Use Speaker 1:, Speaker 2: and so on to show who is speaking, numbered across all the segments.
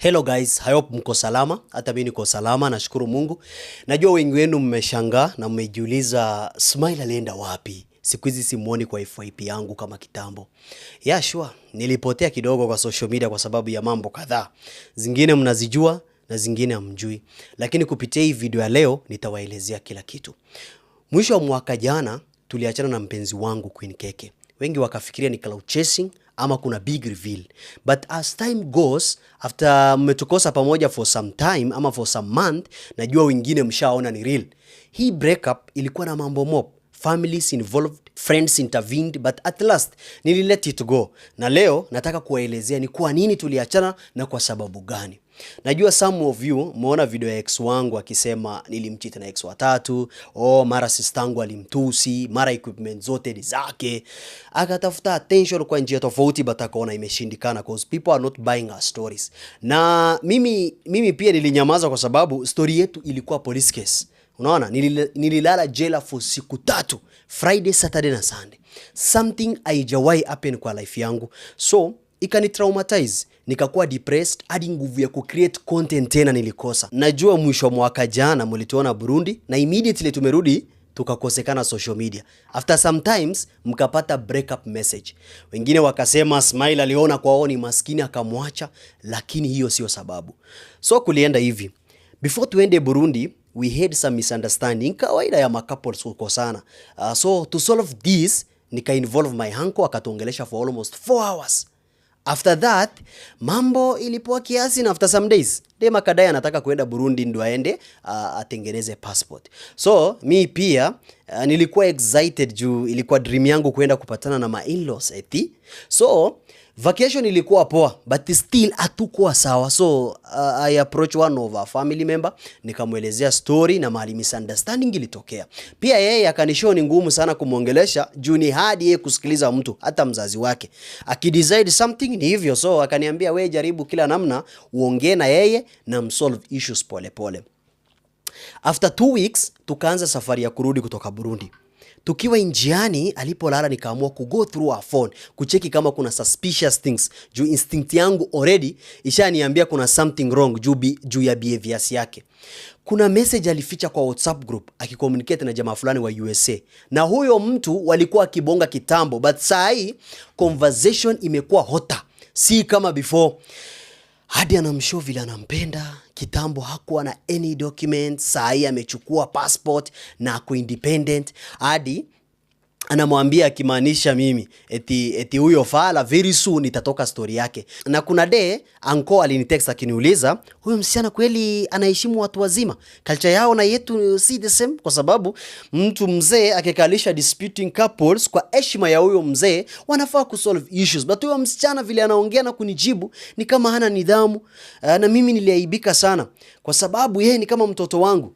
Speaker 1: Hello guys, I hope mko salama. Hata mimi niko salama, nashukuru Mungu. Najua wengi wenu mmeshangaa na mmejiuliza Smile alienda wapi? Siku hizi simuoni kwa FYP yangu kama kitambo. Yeah, sure. Nilipotea kidogo kwa social media kwa sababu ya mambo kadhaa. Zingine mnazijua na zingine hamjui. Lakini kupitia hii video ya leo nitawaelezea kila kitu. Mwisho wa mwaka jana tuliachana na mpenzi wangu Queen Keke. Wengi wakafikiria ni cloud chasing ama kuna big reveal. But as time goes, after mmetukosa pamoja for some time ama for some month, najua wengine mshaona ni real. Hii breakup ilikuwa na mambo mob. Families involved, friends intervened, but at last nililet it go. Na leo nataka kuwaelezea ni kwa nini tuliachana na kwa sababu gani. Najua some of you muona video ya ex wangu akisema nilimcheat na ex watatu, mara sistangu alimtusi, mara equipment zote ni zake. Akatafuta attention kwa njia tofauti but akaona imeshindikana because people are not buying our stories. Na mimi pia nilinyamaza kwa sababu story yetu ilikuwa police case. Unaona, nililala jela for siku 3, Friday, Saturday na Sunday. Something haijawahi happen kwa life yangu. So, ikani traumatize, nikakuwa depressed, hadi nguvu ya ku-create content tena nilikosa. Najua mwisho mwaka jana mlituona Burundi na immediately tumerudi tukakosekana social media. After sometimes mkapata breakup message. Wengine wakasema Smile aliona kwao ni maskini akamwacha, lakini hiyo sio sababu. So kulienda hivi. Before tuende Burundi, we had some misunderstanding, kawaida ya couples kukosana. So to solve this, nika involve my uncle akatuongelesha for almost 4 hours. After that, mambo ilipoa kiasi na after some days, dem akadai anataka kuenda Burundi ndo aende atengeneze passport. So, mi pia nilikuwa excited juu ilikuwa dream yangu kuenda kupatana na ma-in-laws eti. So, vacation ilikuwa poa, but still hatukuwa sawa. So, I approach one of our family member, nikamwelezea story na mahali misunderstanding ilitokea. Pia yeye akanishow ni ngumu sana kumuongelesha juu ni hadi yeye kusikiliza mtu, hata mzazi wake. Akidecide something ni hivyo, so akaniambia wewe jaribu kila namna uongee na yeye na msolve issues pole pole. After 2 weeks, tukaanza safari ya kurudi kutoka Burundi. Tukiwa njiani alipolala nikaamua go through our phone kucheki kama kuna suspicious things juu instinct yangu already ishaniambia kuna something wrong juu ya behaviors yake. Kuna message alificha kwa WhatsApp group akicommunicate na jamaa fulani wa USA. Na huyo mtu walikuwa kibonga kitambo but saa hii conversation imekuwa hotter. Si kama before. Hadi anamshow vile anampenda, kitambo hakuwa na any documents, saa hii amechukua passport na ako independent. Hadi anamwambia akimaanisha mimi eti huyo fala very soon itatoka story yake. Na kuna day uncle alinitext akiniuliza huyo msichana kweli anaheshimu watu wazima, culture yao na yetu si the same, kwa sababu mtu mzee akikalisha disputing couples kwa heshima ya huyo mzee wanafaa kusolve issues, but huyo msichana vile anaongea na kunijibu ni kama hana nidhamu. Na mimi niliaibika sana kwa sababu yeye ni kama mtoto wangu.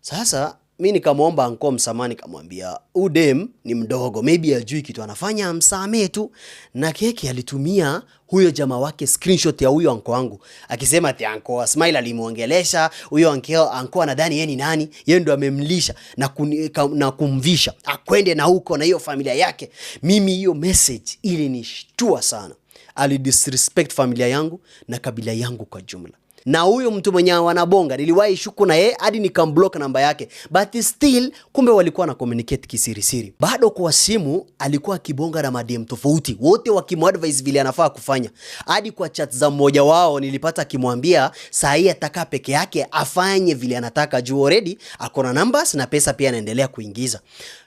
Speaker 1: Sasa mimi nikamwomba uncle msamaha, nikamwambia udem ni mdogo, maybe ajui kitu anafanya, amsamee tu. Na Keke alitumia huyo jamaa wake screenshot ya huyo uncle wangu akisema ati uncle Smile alimuongelesha huyo uncle anadhani yeye ni nani, yeye ndo amemlisha na kumvisha akwende na huko na hiyo familia yake. Mimi hiyo message ilinishtua sana. Alidisrespect familia yangu na kabila yangu kwa jumla. Na huyo mtu mwenye wanabonga niliwahi shuku na yeye hadi nikamblock namba yake, but still kumbe walikuwa na communicate kisirisiri. Bado kwa simu alikuwa kibonga na madem tofauti, wote wakimuadvise vile anafaa kufanya. Hadi kwa chat za mmoja wao nilipata akimwambia saa hii atakaa peke yake afanye vile anataka juu already akona numbers na pesa pia anaendelea kuingiza.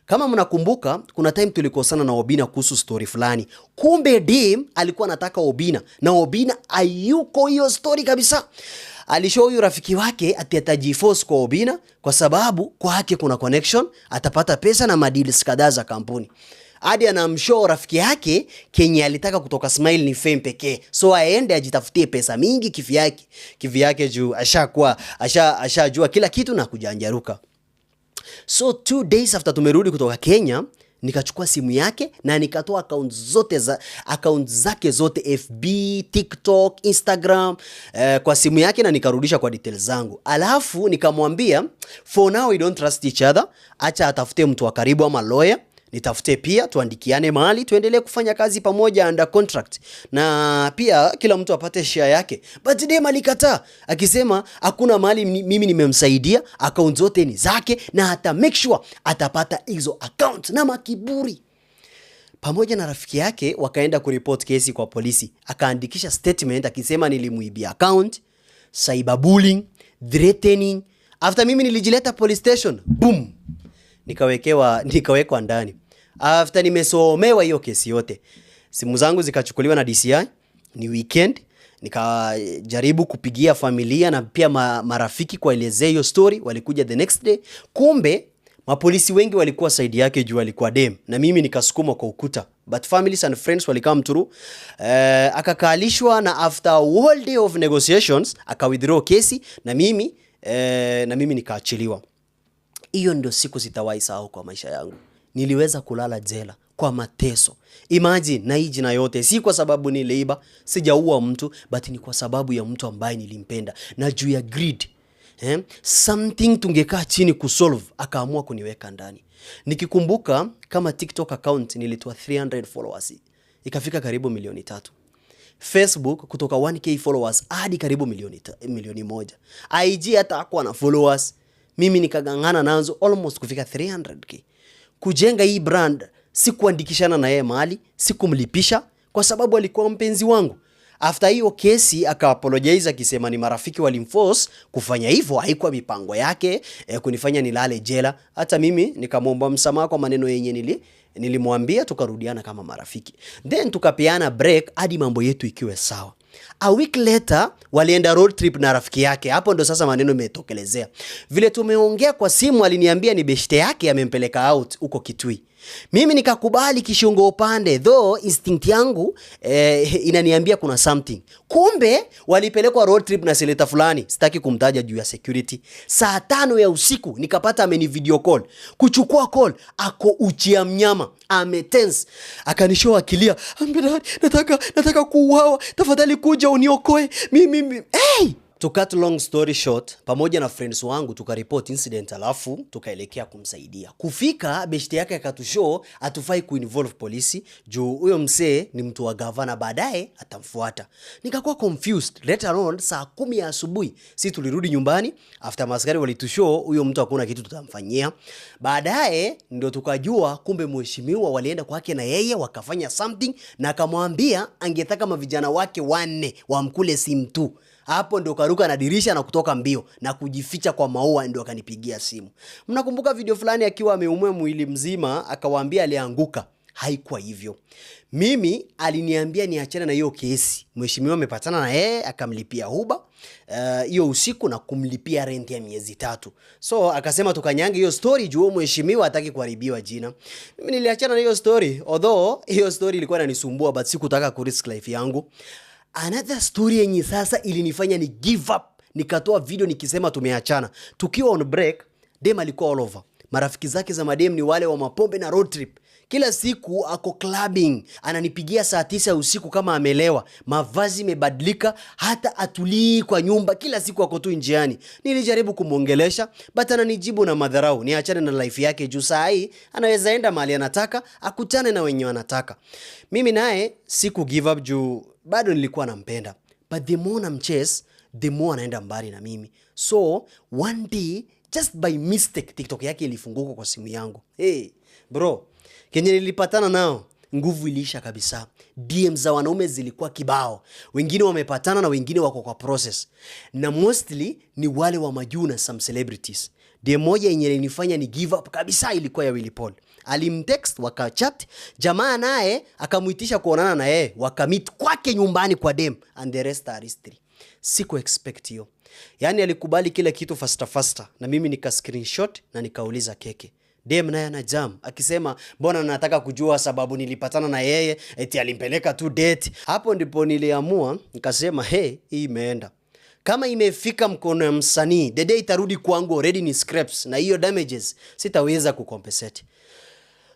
Speaker 1: Kama mnakumbuka, kuna time tulikosana na Obina kuhusu story fulani. Kumbe dem alikuwa anataka Obina na Obina hayuko hiyo story kabisa. Alishow huyu rafiki wake ati atajiforce kwa Obina kwa sababu kwake kuna connection, atapata pesa na madeals kadhaa za kampuni. Hadi anamshow rafiki yake Kenya alitaka kutoka Smile ni fame pekee, so aende ajitafutie pesa mingi kivyake juu ashajua kila kitu na kujanjaruka. So 2 days after tumerudi kutoka Kenya, nikachukua simu yake na nikatoa account zake zote, FB, TikTok, Instagram, kwa simu yake na nikarudisha kwa details zangu. Alafu nikamwambia for now we don't trust each other, acha atafute mtu wa karibu ama lawyer nitafute pia tuandikiane mahali tuendelee kufanya kazi pamoja under contract, na pia kila mtu apate share yake. But dem alikataa akisema hakuna mahali mimi nimemsaidia, account zote ni zake na hata make sure atapata hizo account, na makiburi. Pamoja na rafiki yake wakaenda kuripoti kesi kwa polisi, akaandikisha statement akisema nilimuibia account, cyberbullying, threatening. After mimi nilijileta police station, boom, nikawekwa ndani. After nimesomewa hiyo kesi yote, simu zangu zikachukuliwa na DCI. Ni weekend, nikajaribu kupigia familia na pia marafiki kuelezea hiyo story. Walikuja the next day. Kumbe mapolisi wengi walikuwa side yake juu alikuwa dem, na mimi nikasukuma kwa ukuta. But families and friends walikam through. Akakalishwa, na after a whole day of negotiations aka withdraw kesi, na mimi nikaachiliwa. Hiyo ndio siku sitawahi sahau kwa maisha yangu. Niliweza kulala jela kwa mateso. Imagine, na hii jina yote si kwa sababu niliiba, sijaua mtu, but ni kwa sababu ya mtu ambaye nilimpenda, na juu ya greed. Something tungekaa chini kusolve, akaamua kuniweka ndani. Nikikumbuka kama TikTok account nilitoa 300 followers, ikafika karibu 3 million. Facebook kutoka 1k followers hadi karibu 1 million. IG hata hakuwa na followers, mimi nikagangana nazo almost kufika 300k. Kujenga hii brand, sikuandikishana na yeye mahali, sikumlipisha kwa sababu alikuwa mpenzi wangu. After hiyo kesi aka-apologize akisema ni marafiki walimforce kufanya hivyo, haikuwa mipango yake kunifanya nilale jela. Hata mimi nikamwomba msamaha kwa maneno yenye nilimwambia, tukarudiana kama marafiki. Then tukapeana break hadi mambo yetu ikiwe sawa. A week later walienda road trip na rafiki yake. Hapo ndo sasa maneno imetokelezea. Vile tumeongea kwa simu aliniambia ni beshte yake amempeleka out huko Kitui. Mimi nikakubali kishungo upande, though instinct yangu inaniambia kuna something. Kumbe walipelekwa road trip na senator fulani, sitaki kumtaja juu ya security. Saa 5 ya usiku nikapata ameni video call. Kuchukua call, ako uchi ya mnyama, ametense. Akanishow akilia, "Ambedad, nataka kuuawa. Tafadhali kuja uniokoe. Mimi hey!" To cut long story short, pamoja na friends wangu tukareport incident, alafu tukaelekea kumsaidia. Kufika beshte yake akatushow atufai kuinvolve polisi juu huyo msee ni mtu wa gavana, baadaye atamfuata. Nikakuwa confused. Later on saa 10 ya asubuhi sisi tulirudi nyumbani after maskari walitushow huyo mtu hakuna kitu tutamfanyia. Baadaye ndio tukajua kumbe mheshimiwa walienda kwake na yeye wakafanya something, na akamwambia angetaka mavijana wake 4 wamkule simu tu. Hapo ndo karuka na dirisha na kutoka mbio na kujificha kwa maua, ndo akanipigia simu. Mnakumbuka video fulani akiwa ameumwa mwili mzima akawaambia alianguka? Haikuwa hivyo. Mimi aliniambia niachane na hiyo kesi. Mheshimiwa amepatana na yeye akamlipia huba hiyo usiku na kumlipia rent ya miezi 3. So akasema tukanyange hiyo story juu mheshimiwa hataki kuharibiwa jina. Mimi niliachana na hiyo story, although hiyo story ilikuwa inanisumbua, but sikutaka ku risk life yangu. Another story yenye sasa ilinifanya ni give up. Nikatoa video nikisema tumeachana. Tukiwa on break, dem alikuwa all over. Marafiki zake za madem ni wale wa mapombe na road trip. Kila siku ako clubbing. Ananipigia saa 9 usiku kama amelewa. Mavazi mebadilika, hata atulii kwa nyumba. Kila siku ako tu njiani. Nilijaribu kumuongelesha, but ananijibu na madharau. Niachane na life yake juu saa hii anaweza enda mahali anataka, akutane na wenye wanataka. Mimi naye siku give up juu bado nilikuwa nampenda. But the more namchase, the more anaenda mbali na mimi. So one day, just by mistake, TikTok yake ilifunguka kwa simu yangu. Hey bro, kenye nilipatana nao nguvu iliisha kabisa. DM za wanaume zilikuwa kibao. Wengine wamepatana na wengine wako kwa process. Na mostly ni wale wa majuu na some celebrities. DM moja yenye ilinifanya ni give up kabisa ilikuwa ya Willy Paul. Alimtext wakachat, jamaa naye akamuitisha kuonana na yeye, wakamit kwake nyumbani kwa dem, and the rest are history. Siku expect hiyo. Yani alikubali kila kitu faster, na mimi nika screenshot na nikauliza keke. Dem naye ana jam akisema mbona nataka kujua sababu nilipatana na yeye, eti alimpeleka tu date. Hapo ndipo niliamua nikasema hii imeenda. Kama imefika mkono ya msanii, the day itarudi kwangu already ni scraps, na hiyo damages sitaweza kucompensate.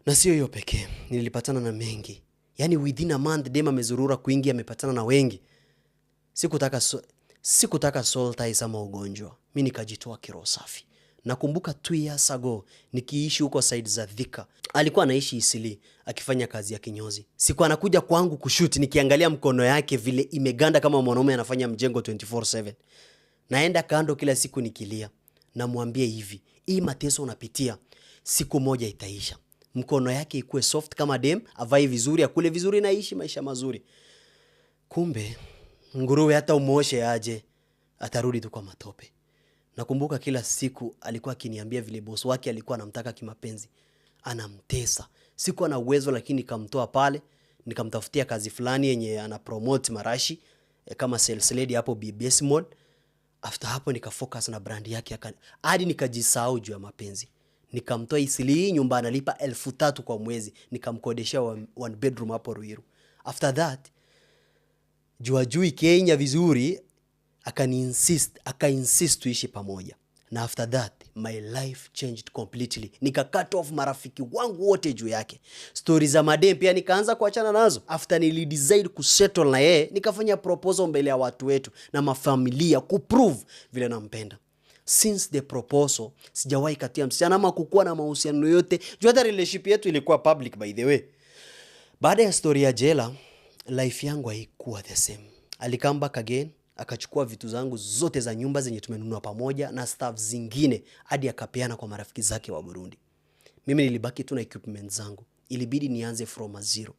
Speaker 1: Na sio hiyo pekee, nilipatana na mengi. Yani within a month dem amezurura kuingia, amepatana na wengi. Sikutaka soul ties ama ugonjwa. Mimi nikajitoa kiroho safi. Nakumbuka 2 years ago nikiishi huko side za Thika. Alikuwa anaishi Isili akifanya kazi ya kinyozi. Siku anakuja kwangu kushoot nikiangalia mkono yake vile imeganda kama mwanaume anafanya mjengo 24/7. Naenda kando kila siku nikilia. Namwambia hivi, hii mateso unapitia siku moja itaisha. Mkono yake ikuwe soft kama dem, avae vizuri, akule vizuri na ishi maisha mazuri. Kumbe nguruwe hata umuoshe aje atarudi tu kwa matope. Nakumbuka kila siku alikuwa akiniambia vile boss wake alikuwa anamtaka kimapenzi. Anamtesa. Sikuwa na uwezo lakini nikamtoa pale, nikamtafutia kazi fulani yenye ana promote marashi kama sales lady hapo BBS Mall. After hapo nikafocus na brand yake hadi nikajisahau juu ya mapenzi. Nikamtoa Isili, nyumba analipa 3,000 kwa mwezi, nikamkodeshia one bedroom hapo Ruiru. After that juu Kenya vizuri aka-insist tuishi pamoja. Na after that my life changed completely. Nika-cut off marafiki wangu wote juu yake. Stories za madem pia nikaanza kuachana nazo. After nilidecide kusettle na yeye, nikafanya proposal mbele ya watu wetu na mafamilia kuprove vile nampenda. Since the proposal sijawahi katia msichana ama kukuwa na mahusiano yote. Juu hata relationship yetu ilikuwa public by the way. Baada ya story ya jela, life yangu haikuwa the same. Alikam back again, akachukua vitu zangu zote za nyumba zenye tumenunua pamoja na staff zingine hadi akapeana kwa marafiki zake wa Burundi. Mimi nilibaki tu na equipment zangu. Ilibidi nianze from zero.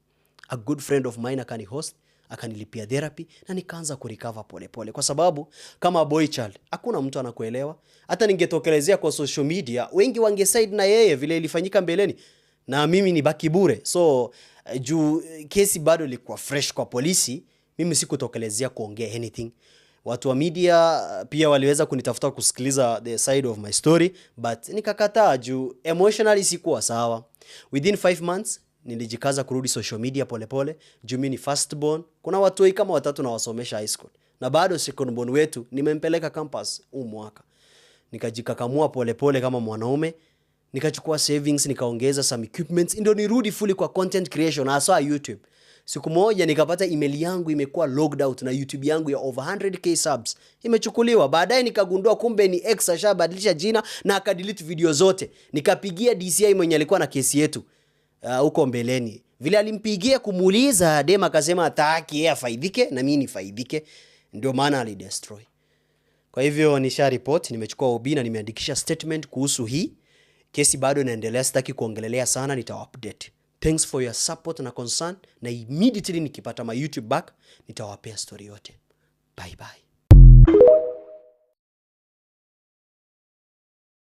Speaker 1: A good friend of mine akani host, akanilipia therapy na nikaanza kurecover pole pole kwa sababu kama boy child hakuna mtu anakuelewa. Hata ningetokelezea kwa social media wengi wangeside na yeye vile ilifanyika mbeleni na mimi ni baki bure. So juu kesi bado ilikuwa fresh kwa polisi, mimi sikutokelezea kuongea anything. Watu wa media pia waliweza kunitafuta kusikiliza the side of my story, but nikakataa juu emotionally sikuwa sawa. Within 5 months nilijikaza kurudi social media pole pole. Juu mimi ni first born, kuna watu kama 3 na wasomesha high school, na bado second born wetu nimempeleka campus huu mwaka. Nikajikakamua pole pole kama mwanaume, nikachukua savings, nikaongeza some equipments ndio nirudi fully kwa content creation hasa YouTube. Siku moja nikapata email yangu imekuwa logged out na YouTube yangu ya over 100k subs imechukuliwa. Baadaye nikagundua kumbe ni X ashabadilisha jina na akadelete video zote. Nikapigia DCI mwenye alikuwa na kesi yetu huko mbeleni. Vile alimpigia kumuuliza, dem akasema hataki yeye afaidike na mimi nifaidike, ndio maana alidestroy. Kwa hivyo nisha report, nimechukua OB na nimeandikisha statement kuhusu hii kesi. Bado inaendelea, sitaki kuongelelea sana, nitawa-update. Thanks for your support na concern, na immediately nikipata my YouTube back nitawapea story yote. Bye bye.